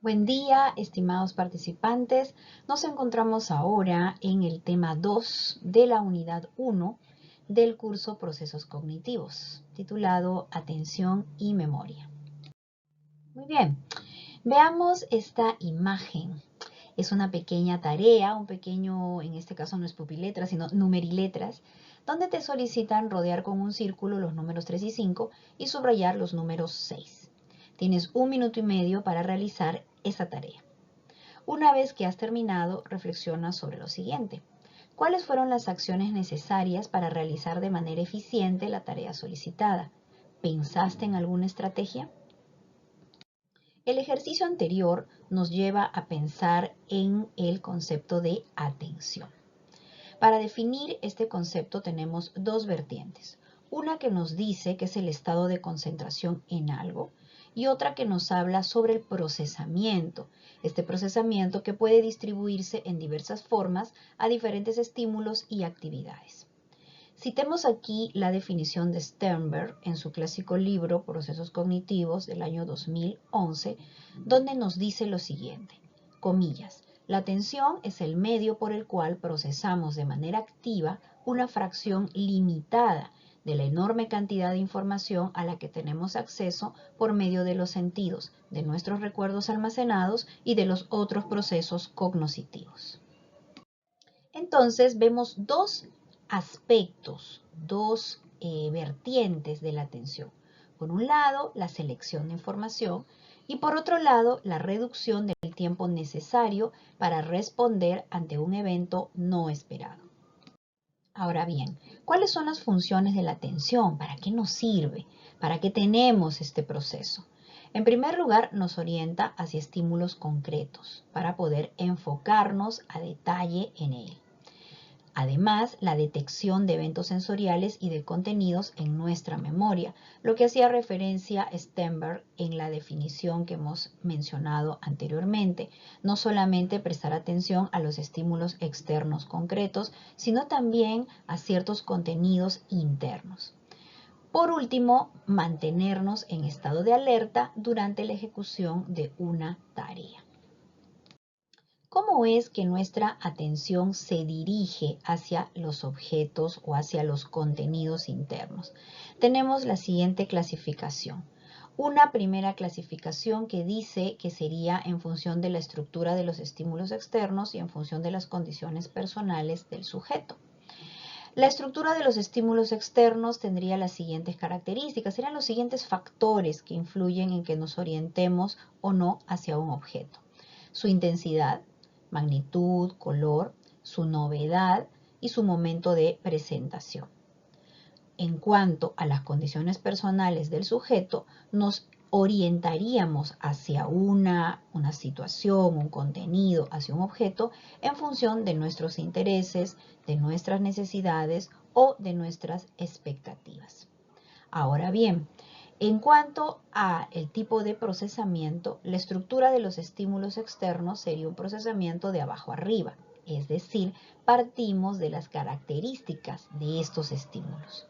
Buen día, estimados participantes. Nos encontramos ahora en el tema 2 de la unidad 1 del curso Procesos Cognitivos, titulado Atención y Memoria. Muy bien, veamos esta imagen. Es una pequeña tarea, en este caso no es pupiletras, sino numeriletras, donde te solicitan rodear con un círculo los números 3 y 5 y subrayar los números 6. Tienes 1 minuto y medio para realizar esa tarea. Una vez que has terminado, reflexiona sobre lo siguiente. ¿Cuáles fueron las acciones necesarias para realizar de manera eficiente la tarea solicitada? ¿Pensaste en alguna estrategia? El ejercicio anterior nos lleva a pensar en el concepto de atención. Para definir este concepto tenemos dos vertientes. Una que nos dice que es el estado de concentración en algo y otra que nos habla sobre el procesamiento. Este procesamiento que puede distribuirse en diversas formas a diferentes estímulos y actividades. Citemos aquí la definición de Sternberg en su clásico libro Procesos Cognitivos del año 2011, donde nos dice lo siguiente, comillas, la atención es el medio por el cual procesamos de manera activa una fracción limitada de la enorme cantidad de información a la que tenemos acceso por medio de los sentidos, de nuestros recuerdos almacenados y de los otros procesos cognitivos. Entonces vemos dos aspectos, dos vertientes de la atención. Por un lado, la selección de información y por otro lado, la reducción del tiempo necesario para responder ante un evento no esperado. Ahora bien, ¿cuáles son las funciones de la atención? ¿Para qué nos sirve? ¿Para qué tenemos este proceso? En primer lugar, nos orienta hacia estímulos concretos para poder enfocarnos a detalle en él. Además, la detección de eventos sensoriales y de contenidos en nuestra memoria, lo que hacía referencia Sternberg en la definición que hemos mencionado anteriormente. No solamente prestar atención a los estímulos externos concretos, sino también a ciertos contenidos internos. Por último, mantenernos en estado de alerta durante la ejecución de una tarea. ¿Cómo es que nuestra atención se dirige hacia los objetos o hacia los contenidos internos? Tenemos la siguiente clasificación. Una primera clasificación que dice que sería en función de la estructura de los estímulos externos y en función de las condiciones personales del sujeto. La estructura de los estímulos externos tendría las siguientes características. Serían los siguientes factores que influyen en que nos orientemos o no hacia un objeto. Su intensidad, magnitud, color, su novedad y su momento de presentación. En cuanto a las condiciones personales del sujeto, nos orientaríamos hacia una situación, un contenido, hacia un objeto en función de nuestros intereses, de nuestras necesidades o de nuestras expectativas. Ahora bien, en cuanto a el tipo de procesamiento, la estructura de los estímulos externos sería un procesamiento de abajo arriba, es decir, partimos de las características de estos estímulos.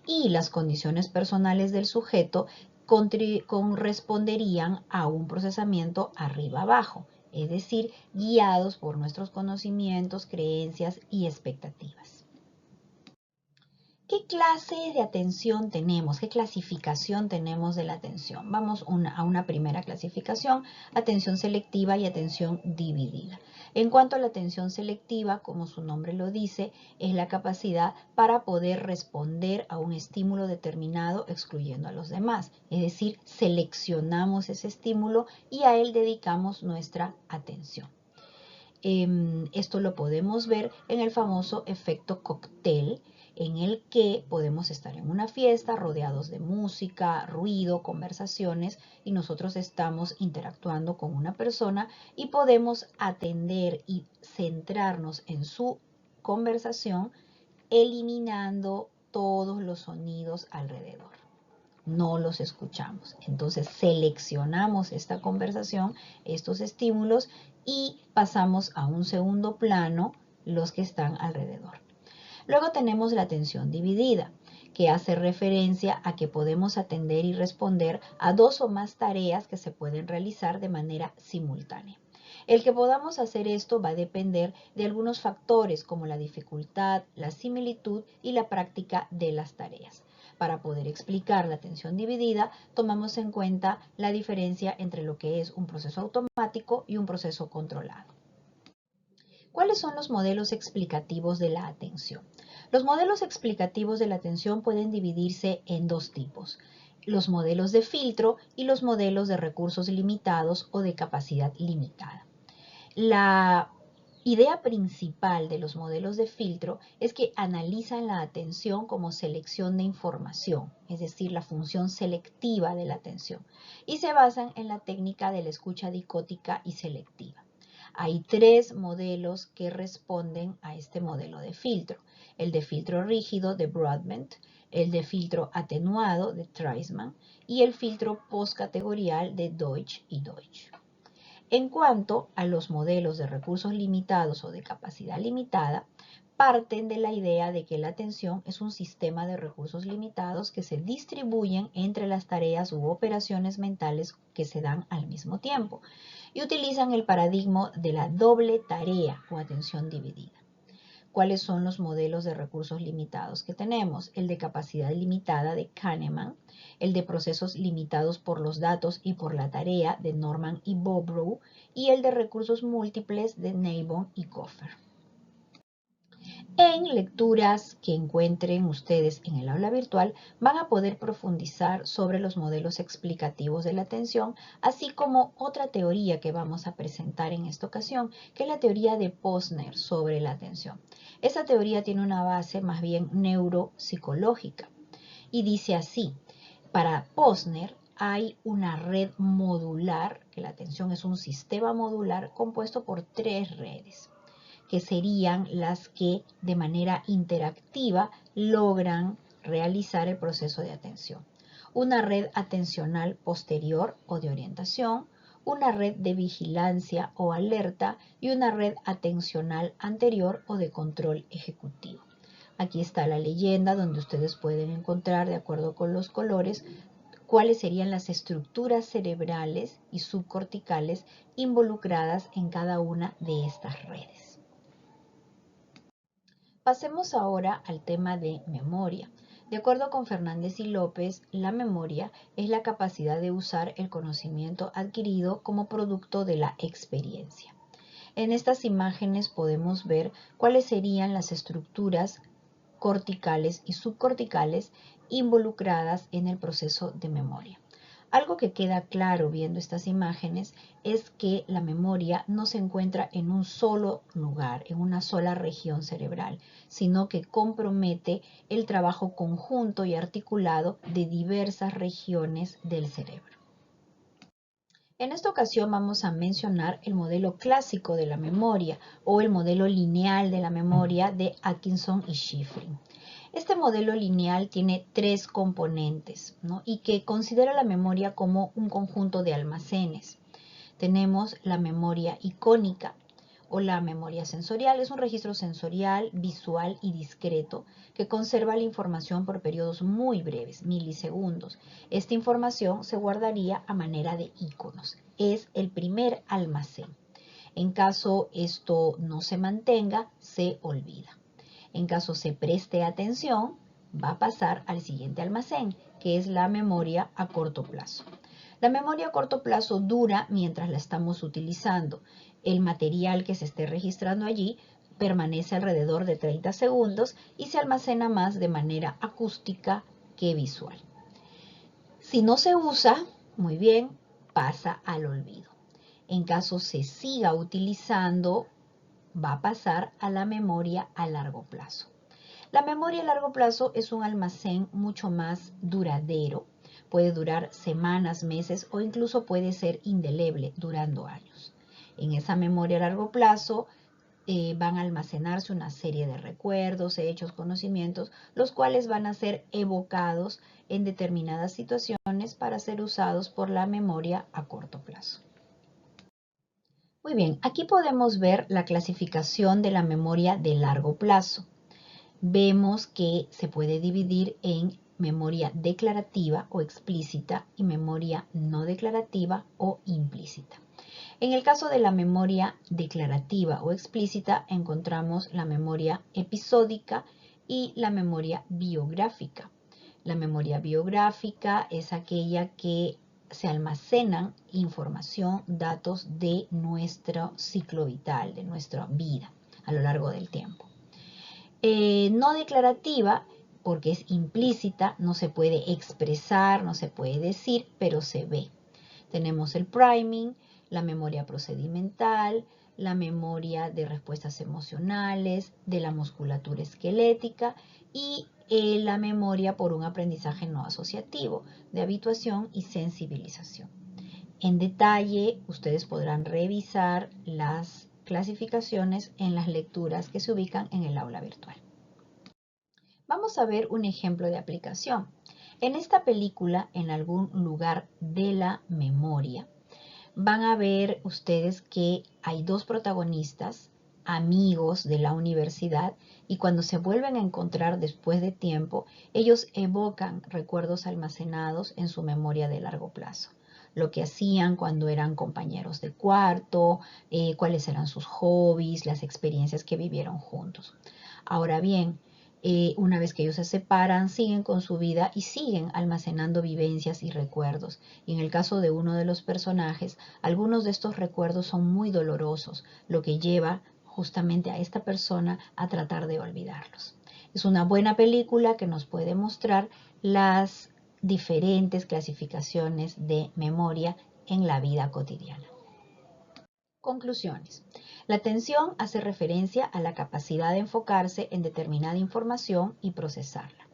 Y las condiciones personales del sujeto corresponderían a un procesamiento arriba-abajo, es decir, guiados por nuestros conocimientos, creencias y expectativas. ¿Qué clase de atención tenemos? ¿Qué clasificación tenemos de la atención? Vamos a una primera clasificación, atención selectiva y atención dividida. En cuanto a la atención selectiva, como su nombre lo dice, es la capacidad para poder responder a un estímulo determinado excluyendo a los demás. Es decir, seleccionamos ese estímulo y a él dedicamos nuestra atención. Esto lo podemos ver en el famoso efecto cóctel, en el que podemos estar en una fiesta rodeados de música, ruido, conversaciones y nosotros estamos interactuando con una persona y podemos atender y centrarnos en su conversación eliminando todos los sonidos alrededor. No los escuchamos. Entonces seleccionamos esta conversación, estos estímulos y pasamos a un segundo plano los que están alrededor. Luego tenemos la atención dividida, que hace referencia a que podemos atender y responder a 2 o más tareas que se pueden realizar de manera simultánea. El que podamos hacer esto va a depender de algunos factores como la dificultad, la similitud y la práctica de las tareas. Para poder explicar la atención dividida, tomamos en cuenta la diferencia entre lo que es un proceso automático y un proceso controlado. ¿Cuáles son los modelos explicativos de la atención? Los modelos explicativos de la atención pueden dividirse en 2 tipos: los modelos de filtro y los modelos de recursos limitados o de capacidad limitada. La idea principal de los modelos de filtro es que analizan la atención como selección de información, es decir, la función selectiva de la atención, y se basan en la técnica de la escucha dicótica y selectiva. Hay 3 modelos que responden a este modelo de filtro: el de filtro rígido de Broadbent, el de filtro atenuado de Treisman y el filtro postcategorial de Deutsch y Deutsch. En cuanto a los modelos de recursos limitados o de capacidad limitada, parten de la idea de que la atención es un sistema de recursos limitados que se distribuyen entre las tareas u operaciones mentales que se dan al mismo tiempo, y utilizan el paradigma de la doble tarea o atención dividida. ¿Cuáles son los modelos de recursos limitados que tenemos? El de capacidad limitada de Kahneman, el de procesos limitados por los datos y por la tarea de Norman y Bobrow, y el de recursos múltiples de Nabon y Coffer. En lecturas que encuentren ustedes en el aula virtual van a poder profundizar sobre los modelos explicativos de la atención, así como otra teoría que vamos a presentar en esta ocasión, que es la teoría de Posner sobre la atención. Esa teoría tiene una base más bien neuropsicológica y dice así: para Posner hay una red modular, que la atención es un sistema modular compuesto por 3 redes, que serían las que de manera interactiva logran realizar el proceso de atención. Una red atencional posterior o de orientación, una red de vigilancia o alerta y una red atencional anterior o de control ejecutivo. Aquí está la leyenda donde ustedes pueden encontrar, de acuerdo con los colores, cuáles serían las estructuras cerebrales y subcorticales involucradas en cada una de estas redes. Pasemos ahora al tema de memoria. De acuerdo con Fernández y López, la memoria es la capacidad de usar el conocimiento adquirido como producto de la experiencia. En estas imágenes podemos ver cuáles serían las estructuras corticales y subcorticales involucradas en el proceso de memoria. Algo que queda claro viendo estas imágenes es que la memoria no se encuentra en un solo lugar, en una sola región cerebral, sino que compromete el trabajo conjunto y articulado de diversas regiones del cerebro. En esta ocasión vamos a mencionar el modelo clásico de la memoria o el modelo lineal de la memoria de Atkinson y Shiffrin. Este modelo lineal tiene 3 componentes, ¿no? Y que considera la memoria como un conjunto de almacenes. Tenemos la memoria icónica o la memoria sensorial. Es un registro sensorial, visual y discreto que conserva la información por periodos muy breves, milisegundos. Esta información se guardaría a manera de iconos. Es el primer almacén. En caso esto no se mantenga, se olvida. En caso se preste atención, va a pasar al siguiente almacén, que es la memoria a corto plazo. La memoria a corto plazo dura mientras la estamos utilizando. El material que se esté registrando allí permanece alrededor de 30 segundos y se almacena más de manera acústica que visual. Si no se usa, muy bien, pasa al olvido. En caso se siga utilizando, va a pasar a la memoria a largo plazo. La memoria a largo plazo es un almacén mucho más duradero. Puede durar semanas, meses o incluso puede ser indeleble, durando años. En esa memoria a largo plazo van a almacenarse una serie de recuerdos, hechos, conocimientos, los cuales van a ser evocados en determinadas situaciones para ser usados por la memoria a corto plazo. Muy bien, aquí podemos ver la clasificación de la memoria de largo plazo. vemos que se puede dividir en memoria declarativa o explícita y memoria no declarativa o implícita. En el caso de la memoria declarativa o explícita encontramos la memoria episódica y la memoria biográfica. La memoria biográfica es aquella que se almacenan información, datos de nuestro ciclo vital, de nuestra vida a lo largo del tiempo. No declarativa, porque es implícita, no se puede expresar, no se puede decir, pero se ve. Tenemos el priming, la memoria procedimental, la memoria de respuestas emocionales, de la musculatura esquelética y la memoria por un aprendizaje no asociativo, de habituación y sensibilización. En detalle, ustedes podrán revisar las clasificaciones en las lecturas que se ubican en el aula virtual. Vamos a ver un ejemplo de aplicación. En esta película, en algún lugar de la memoria, van a ver ustedes que hay dos protagonistas, amigos de la universidad, y cuando se vuelven a encontrar después de tiempo, ellos evocan recuerdos almacenados en su memoria de largo plazo. Lo que hacían cuando eran compañeros de cuarto, cuáles eran sus hobbies, las experiencias que vivieron juntos. Ahora bien, una vez que ellos se separan, siguen con su vida y siguen almacenando vivencias y recuerdos. Y en el caso de uno de los personajes, algunos de estos recuerdos son muy dolorosos, lo que lleva justamente a esta persona a tratar de olvidarlos. Es una buena película que nos puede mostrar las diferentes clasificaciones de memoria en la vida cotidiana. Conclusiones. La atención hace referencia a la capacidad de enfocarse en determinada información y procesarla.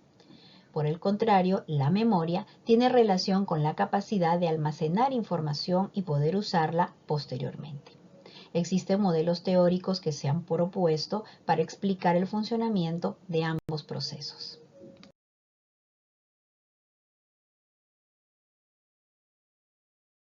Por el contrario, la memoria tiene relación con la capacidad de almacenar información y poder usarla posteriormente. Existen modelos teóricos que se han propuesto para explicar el funcionamiento de ambos procesos.